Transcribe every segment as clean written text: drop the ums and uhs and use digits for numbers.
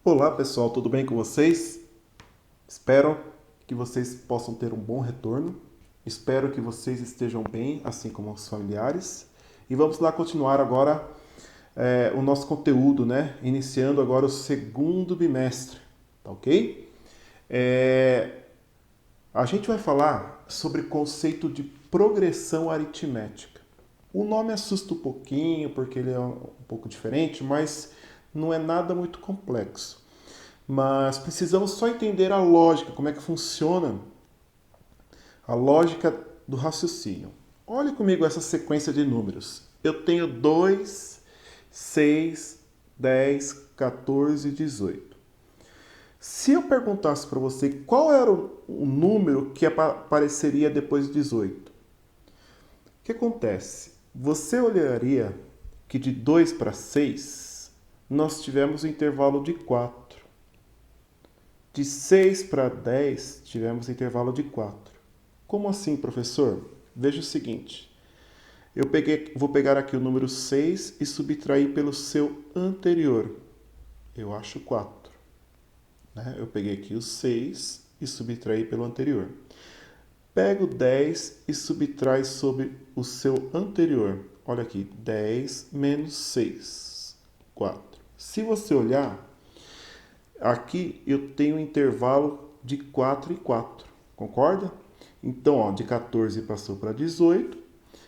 Olá pessoal, tudo bem com vocês? Espero que vocês possam ter um bom retorno. Espero que vocês estejam bem, assim como os familiares. E vamos lá continuar agora o nosso conteúdo, né? Iniciando agora o segundo bimestre, tá ok? A gente vai falar sobre o conceito de progressão aritmética. O nome assusta um pouquinho, porque ele é um pouco diferente, mas não é nada muito complexo. Mas precisamos só entender a lógica, como é que funciona a lógica do raciocínio. Olhe comigo essa sequência de números. Eu tenho 2, 6, 10, 14 e 18. Se eu perguntasse para você qual era o número que apareceria depois de 18, o que acontece? Você olharia que de 2 para 6 nós tivemos um intervalo de 4. De 6 para 10 tivemos um intervalo de 4. Como assim, professor? Veja o seguinte. Vou pegar aqui o número 6 e subtrair pelo seu anterior. Eu acho 4. Né? Eu peguei aqui o 6 e subtraí pelo anterior. Pego 10 e subtrai sobre o seu anterior. Olha aqui, 10 menos 6, 4. Se você olhar, aqui eu tenho um intervalo de 4 e 4. Concorda? Então, ó, de 14 passou para 18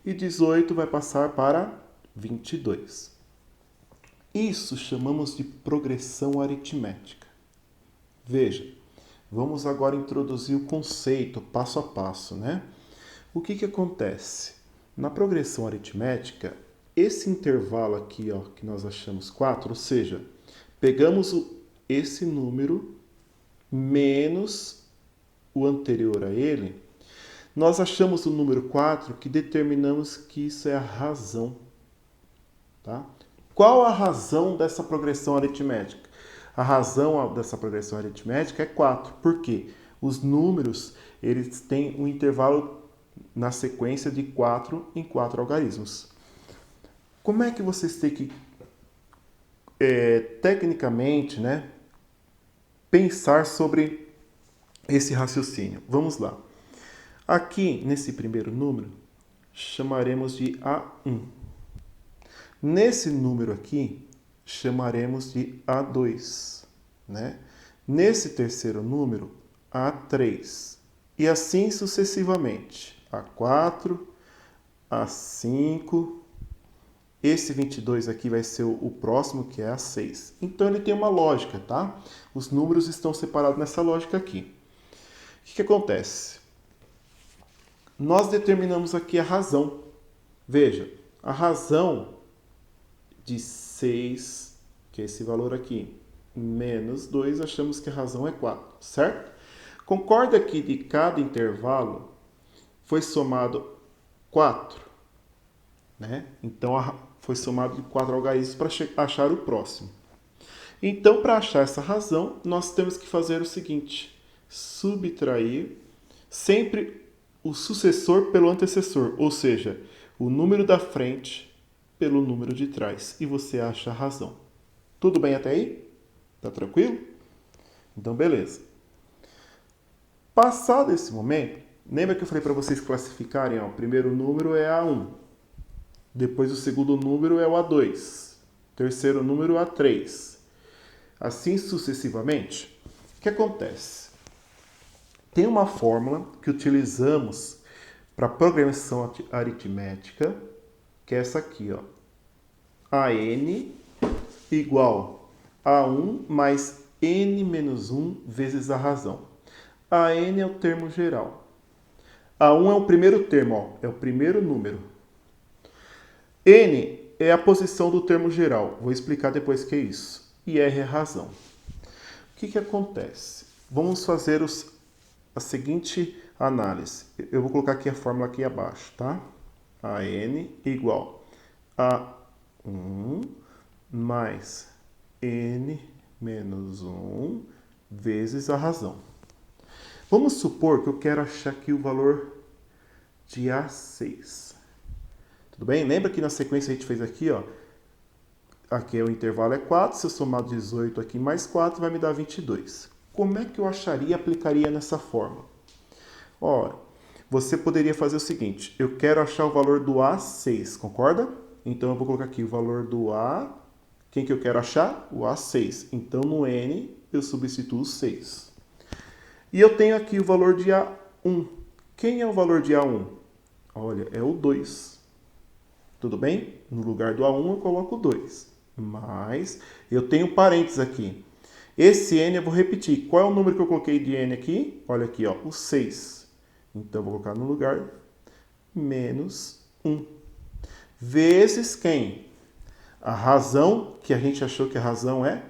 e 18 vai passar para 22. Isso chamamos de progressão aritmética. Veja, vamos agora introduzir o conceito passo a passo, né? O que acontece? Na progressão aritmética, esse intervalo aqui, ó, que nós achamos 4, ou seja, pegamos esse número menos o anterior a ele, nós achamos o número 4 que determinamos que isso é a razão. Tá? Qual a razão dessa progressão aritmética? A razão dessa progressão aritmética é 4. Por quê? Os números eles têm um intervalo na sequência de 4 em 4 algarismos. Como é que vocês têm que, tecnicamente, né, pensar sobre esse raciocínio? Vamos lá. Aqui, nesse primeiro número, chamaremos de A1. Nesse número aqui, chamaremos de A2. Né? Nesse terceiro número, A3. E assim sucessivamente. A4, A5. Esse 22 aqui vai ser o próximo, que é A6. Então, ele tem uma lógica, tá? Os números estão separados nessa lógica aqui. O que acontece? Nós determinamos aqui a razão. Veja, a razão de 6, que é esse valor aqui, menos 2, achamos que a razão é 4, certo? Concorda que de cada intervalo foi somado 4, né? Então, foi somado de 4 algarismos para achar o próximo. Então, para achar essa razão, nós temos que fazer o seguinte: subtrair sempre o sucessor pelo antecessor, ou seja, o número da frente pelo número de trás, e você acha a razão. Tudo bem até aí? Tá tranquilo? Então, beleza. Passado esse momento, lembra que eu falei para vocês classificarem? Ó, o primeiro número é A1, depois o segundo número é o A2, terceiro número é A3. Assim sucessivamente. O que acontece? Tem uma fórmula que utilizamos para progressão aritmética, que é essa aqui, ó. AN igual a 1 mais n menos 1 vezes a razão. AN é o termo geral. A1 é o primeiro termo, ó, é o primeiro número. N é a posição do termo geral. Vou explicar depois o que é isso. E R é a razão. O que acontece? Vamos fazer a seguinte análise. Eu vou colocar aqui a fórmula aqui abaixo, tá? AN igual a 1 mais n menos 1 vezes a razão. Vamos supor que eu quero achar aqui o valor de A6. Tudo bem? Lembra que na sequência a gente fez aqui, ó, aqui o intervalo é 4, se eu somar 18 aqui mais 4, vai me dar 22. Como é que eu acharia e aplicaria nessa forma? Ora, você poderia fazer o seguinte, eu quero achar o valor do A6, concorda? Então eu vou colocar aqui o valor do A, quem que eu quero achar? O A6. Então no N eu substituo 6. E eu tenho aqui o valor de A1. Quem é o valor de A1? Olha, é o 2. Tudo bem? No lugar do A1 eu coloco o 2. Mas eu tenho parênteses aqui. Esse N eu vou repetir. Qual é o número que eu coloquei de N aqui? Olha aqui, ó, o 6. Então eu vou colocar no lugar menos 1. Vezes quem? A razão, que a gente achou que a razão é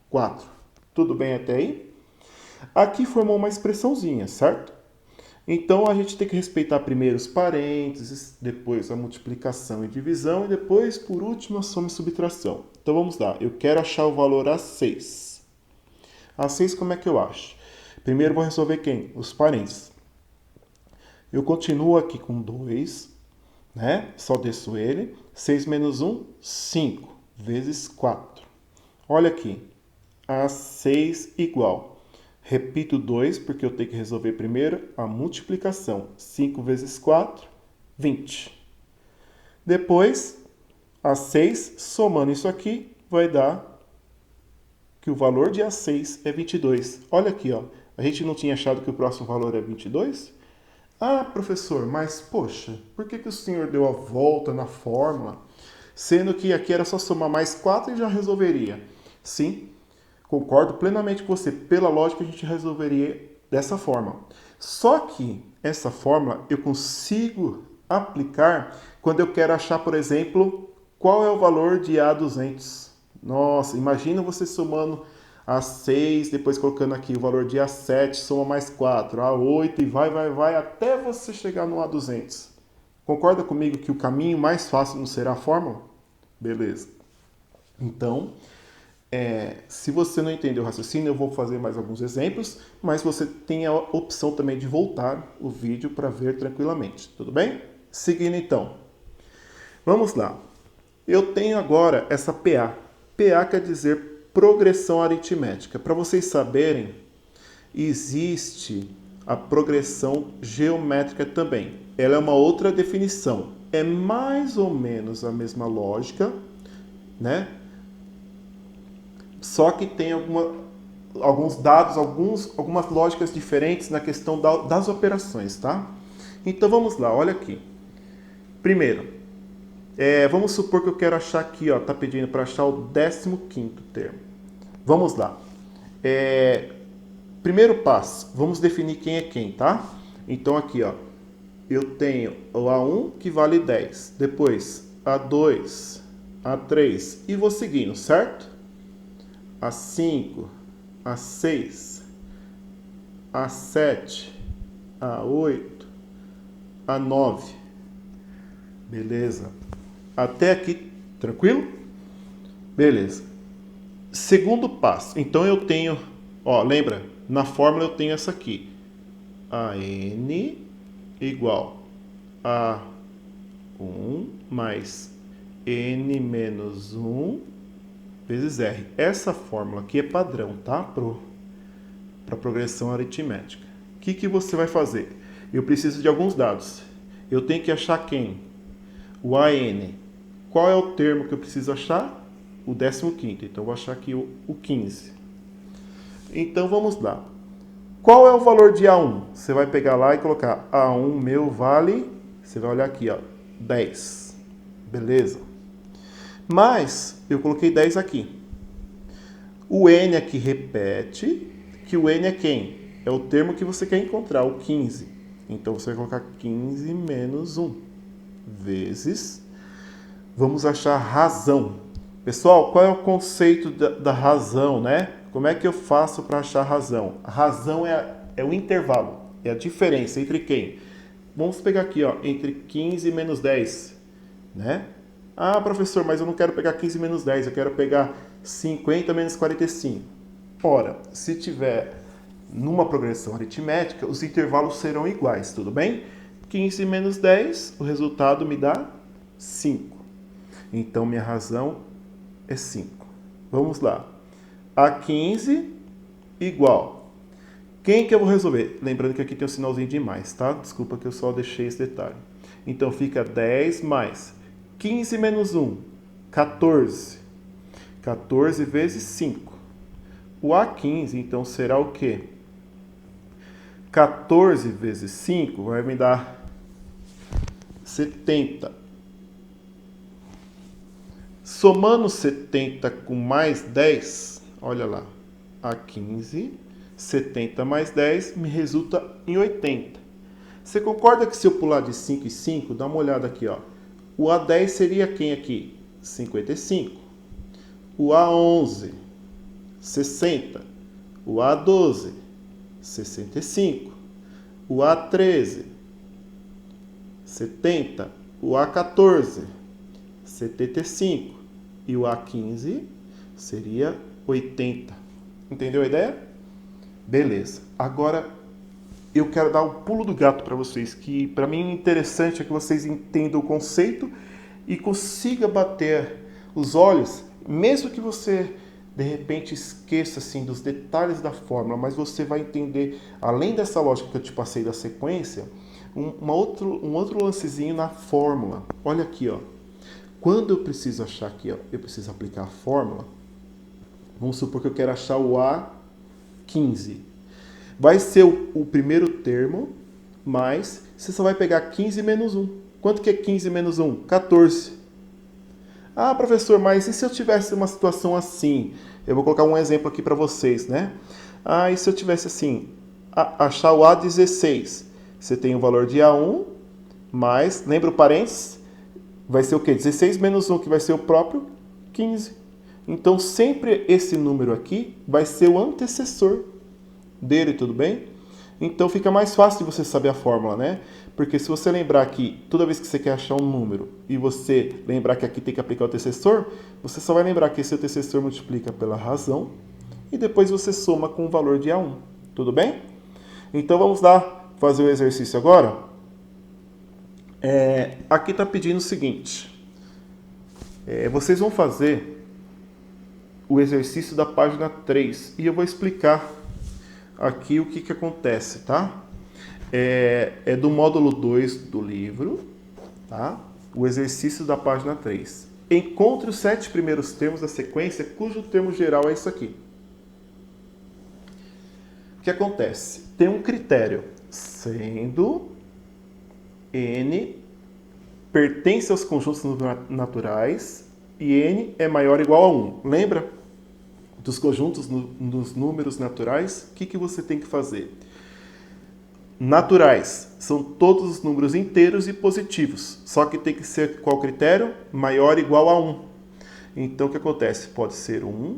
4. Tudo bem até aí? Aqui formou uma expressãozinha, certo? Então a gente tem que respeitar primeiro os parênteses, depois a multiplicação e divisão e depois, por último, a soma e subtração. Então vamos lá, eu quero achar o valor A6. A6 como é que eu acho? Primeiro vou resolver quem? Os parênteses. Eu continuo aqui com 2, né? Só desço ele. 6 menos 1, 5, vezes 4. Olha aqui, A6 igual. Repito 2, porque eu tenho que resolver primeiro a multiplicação. 5 vezes 4, 20. Depois, A6, somando isso aqui, vai dar que o valor de A6 é 22. Olha aqui, ó. A gente não tinha achado que o próximo valor é 22? Ah, professor, mas poxa, por que o senhor deu a volta na fórmula, sendo que aqui era só somar mais 4 e já resolveria? Sim, concordo plenamente com você. Pela lógica, a gente resolveria dessa forma. Só que essa fórmula eu consigo aplicar quando eu quero achar, por exemplo, qual é o valor de A200. Nossa, imagina você somando A6, depois colocando aqui o valor de A7, soma mais 4, A8 e vai, até você chegar no A200. Concorda comigo que o caminho mais fácil não será a fórmula? Beleza. Então, se você não entendeu o raciocínio, eu vou fazer mais alguns exemplos, mas você tem a opção também de voltar o vídeo para ver tranquilamente, tudo bem? Seguindo então. Vamos lá. Eu tenho agora essa PA. PA quer dizer progressão aritmética. Para vocês saberem, existe a progressão geométrica também. Ela é uma outra definição. É mais ou menos a mesma lógica, né? Só que tem alguns dados, algumas lógicas diferentes na questão das operações, tá? Então vamos lá, olha aqui. Primeiro, vamos supor que eu quero achar aqui, ó, tá pedindo para achar o 15º termo. Vamos lá. Primeiro passo, vamos definir quem é quem, tá? Então aqui, ó, eu tenho o A1 que vale 10, depois A2, A3 e vou seguindo, certo? A5, A6, A7, A8, A9. Beleza. Até aqui, tranquilo? Beleza. Segundo passo. Então eu tenho, ó, lembra? Na fórmula eu tenho essa aqui. AN igual a 1 mais N menos 1 vezes R. Essa fórmula aqui é padrão, tá? Para progressão aritmética. O que você vai fazer? Eu preciso de alguns dados. Eu tenho que achar quem? O AN. Qual é o termo que eu preciso achar? O 15º. Então, eu vou achar aqui o 15. Então, vamos lá. Qual é o valor de A1? Você vai pegar lá e colocar A1 meu vale... Você vai olhar aqui, ó, 10. Beleza? Mas eu coloquei 10 aqui. O N aqui repete, que o N é quem? É o termo que você quer encontrar, o 15. Então você vai colocar 15 menos 1 vezes. Vamos achar razão. Pessoal, qual é o conceito da razão, né? Como é que eu faço para achar razão? A razão é o intervalo, é a diferença entre quem? Vamos pegar aqui, ó, entre 15 e menos 10, né? Ah, professor, mas eu não quero pegar 15 menos 10, eu quero pegar 50 menos 45. Ora, se tiver numa progressão aritmética, os intervalos serão iguais, tudo bem? 15 menos 10, o resultado me dá 5. Então, minha razão é 5. Vamos lá. A15 igual. Quem que eu vou resolver? Lembrando que aqui tem um sinalzinho de mais, tá? Desculpa que eu só deixei esse detalhe. Então fica 10 mais 15 menos 1, 14. 14 vezes 5. O A15, então, será o quê? 14 vezes 5 vai me dar 70. Somando 70 com mais 10, olha lá, A15, 70 mais 10 me resulta em 80. Você concorda que se eu pular de 5 em 5, dá uma olhada aqui, ó. O A10 seria quem aqui? 55. O A11, 60. O A12, 65. O A13, 70. O A14, 75. E o A15 seria 80. Entendeu a ideia? Beleza. Agora eu quero dar um pulo do gato para vocês, que para mim o interessante é que vocês entendam o conceito e consiga bater os olhos, mesmo que você de repente esqueça assim dos detalhes da fórmula, mas você vai entender, além dessa lógica que eu te passei da sequência, um outro lancezinho na fórmula. Olha aqui, ó. Quando eu preciso achar aqui, ó, eu preciso aplicar a fórmula. Vamos supor que eu quero achar o A15. Vai ser o primeiro termo, mas você só vai pegar 15 menos 1. Quanto que é 15 menos 1? 14. Ah, professor, mas e se eu tivesse uma situação assim? Eu vou colocar um exemplo aqui para vocês, né? Ah, e se eu tivesse assim, achar o A16? Você tem o valor de A1, mais, lembra o parênteses? Vai ser o quê? 16 menos 1, que vai ser o próprio 15. Então, sempre esse número aqui vai ser o antecessor dele, tudo bem? Então, fica mais fácil de você saber a fórmula, né? Porque se você lembrar que toda vez que você quer achar um número e você lembrar que aqui tem que aplicar o antecessor, você só vai lembrar que esse antecessor multiplica pela razão e depois você soma com o valor de A1, tudo bem? Então, vamos lá fazer o exercício agora? Aqui está pedindo o seguinte. Vocês vão fazer o exercício da página 3 e eu vou explicar aqui o que acontece, tá? É do módulo 2 do livro, tá? O exercício da página 3. Encontre os 7 primeiros termos da sequência, cujo termo geral é isso aqui. O que acontece? Tem um critério, sendo N pertence aos conjuntos naturais e N é maior ou igual a 1. Lembra dos conjuntos dos números naturais? O que você tem que fazer? Naturais são todos os números inteiros e positivos, só que tem que ser qual critério? Maior ou igual a 1. Então, o que acontece? Pode ser 1,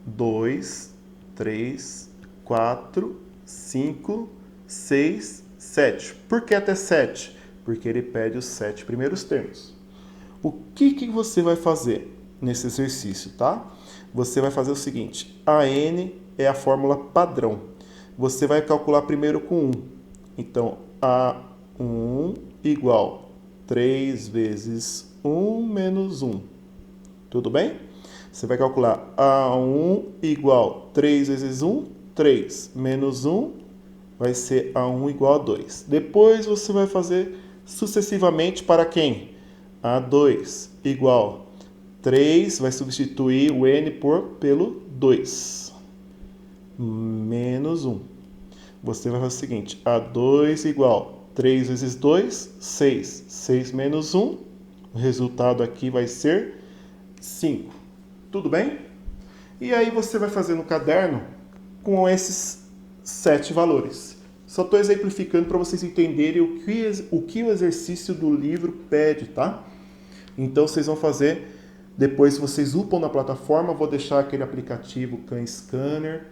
2, 3, 4, 5, 6, 7. Por que até 7? Porque ele pede os 7 primeiros termos. O que você vai fazer nesse exercício, tá? Você vai fazer o seguinte, a N é a fórmula padrão. Você vai calcular primeiro com 1. Então, A1 igual 3 vezes 1 menos 1. Tudo bem? Você vai calcular A1 igual 3 vezes 1, 3, menos 1, vai ser A1 igual a 2. Depois você vai fazer sucessivamente para quem? A2 igual 3, vai substituir o N pelo 2, menos 1. Você vai fazer o seguinte, A2 igual 3 vezes 2, 6. 6 menos 1, o resultado aqui vai ser 5. Tudo bem? E aí você vai fazer no caderno com esses 7 valores. Só estou exemplificando para vocês entenderem o que o exercício do livro pede, tá? Então vocês vão fazer, depois vocês upam na plataforma, vou deixar aquele aplicativo Khan Scanner,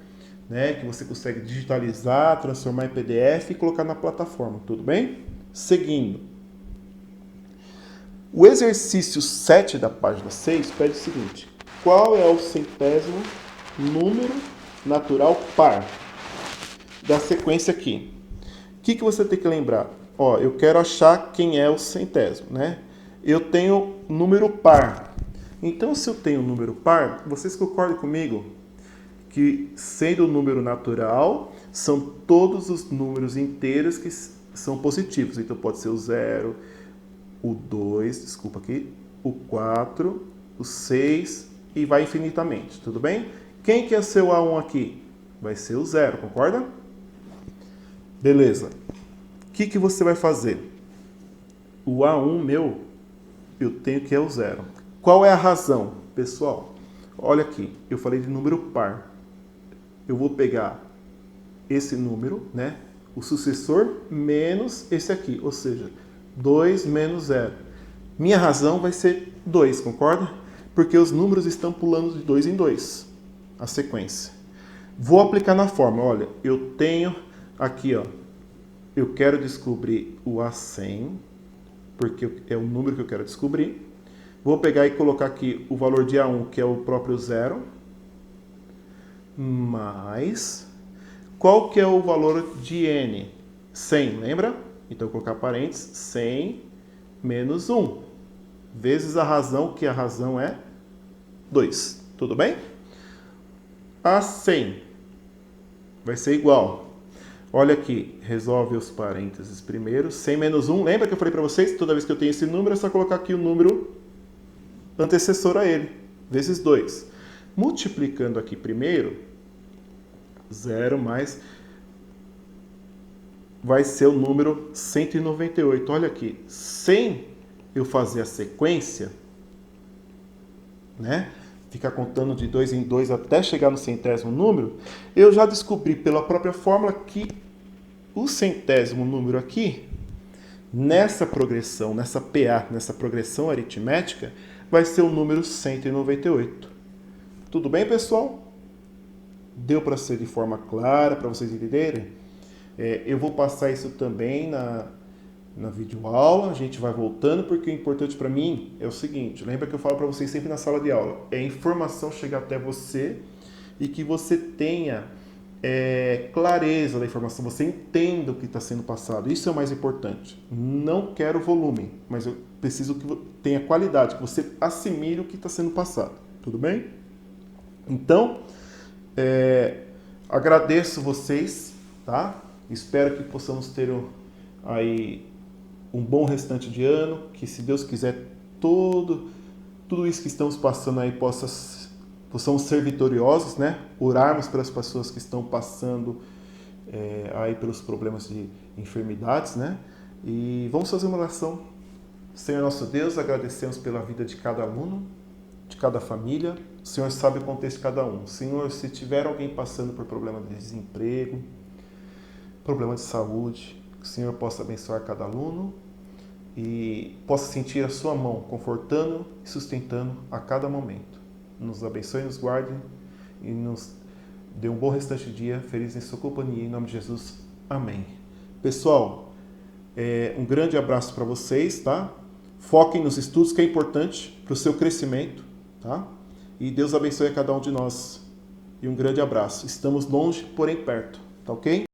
né, que você consegue digitalizar, transformar em PDF e colocar na plataforma, tudo bem? Seguindo. O exercício 7 da página 6 pede o seguinte, qual é o centésimo número natural par da sequência aqui? O que você tem que lembrar? Ó, eu quero achar quem é o centésimo, né? Eu tenho número par. Então, se eu tenho um número par, vocês concordam comigo que, sendo um número natural, são todos os números inteiros que são positivos. Então, pode ser o 0, o 2, desculpa aqui, o 4, o 6 e vai infinitamente, tudo bem? Quem que é seu A1 aqui? Vai ser o 0, concorda? Beleza. O que você vai fazer? O A1 meu, eu tenho que é o 0. Qual é a razão? Pessoal, olha aqui, eu falei de número par. Eu vou pegar esse número, né? O sucessor menos esse aqui, ou seja, 2 menos 0. Minha razão vai ser 2, concorda? Porque os números estão pulando de 2 em 2, a sequência. Vou aplicar na fórmula, olha, eu tenho aqui, ó, eu quero descobrir o A100, porque é o número que eu quero descobrir. Vou pegar e colocar aqui o valor de A1, que é o próprio 0, mais qual que é o valor de N? 100, lembra? Então, eu vou colocar parênteses, 100 menos 1, vezes a razão, que a razão é 2. Tudo bem? A 100 vai ser igual. Olha aqui, resolve os parênteses primeiro. 100 menos 1, lembra que eu falei para vocês? Toda vez que eu tenho esse número, é só colocar aqui o número antecessor a ele, vezes 2. Multiplicando aqui primeiro, 0 mais, vai ser o número 198. Olha aqui, sem eu fazer a sequência, né? Ficar contando de 2 em 2 até chegar no centésimo número, eu já descobri pela própria fórmula que o centésimo número aqui, nessa progressão, nessa PA, nessa progressão aritmética, vai ser o número 198. Tudo bem, pessoal? Deu para ser de forma clara, para vocês entenderem? Eu vou passar isso também na videoaula, a gente vai voltando, porque o importante para mim é o seguinte, lembra que eu falo para vocês sempre na sala de aula, é a informação chegar até você e que você tenha clareza da informação, você entenda o que está sendo passado, isso é o mais importante. Não quero volume, mas eu preciso que tenha qualidade, que você assimile o que está sendo passado, tudo bem? Então, agradeço vocês, tá? Espero que possamos ter aí um bom restante de ano, que se Deus quiser tudo isso que estamos passando aí possamos ser vitoriosos, né? Orarmos pelas pessoas que estão passando aí pelos problemas de enfermidades, né? E vamos fazer uma oração. Senhor nosso Deus, agradecemos pela vida de cada aluno, de cada família. O Senhor sabe o contexto de cada um. Senhor, se tiver alguém passando por problema de desemprego, problema de saúde, que o Senhor possa abençoar cada aluno e possa sentir a sua mão confortando e sustentando a cada momento. Nos abençoe, nos guarde e nos dê um bom restante de dia, feliz em sua companhia, em nome de Jesus. Amém. Pessoal, um grande abraço para vocês, tá? Foquem nos estudos, que é importante para o seu crescimento, tá? E Deus abençoe a cada um de nós. E um grande abraço. Estamos longe, porém perto, tá ok?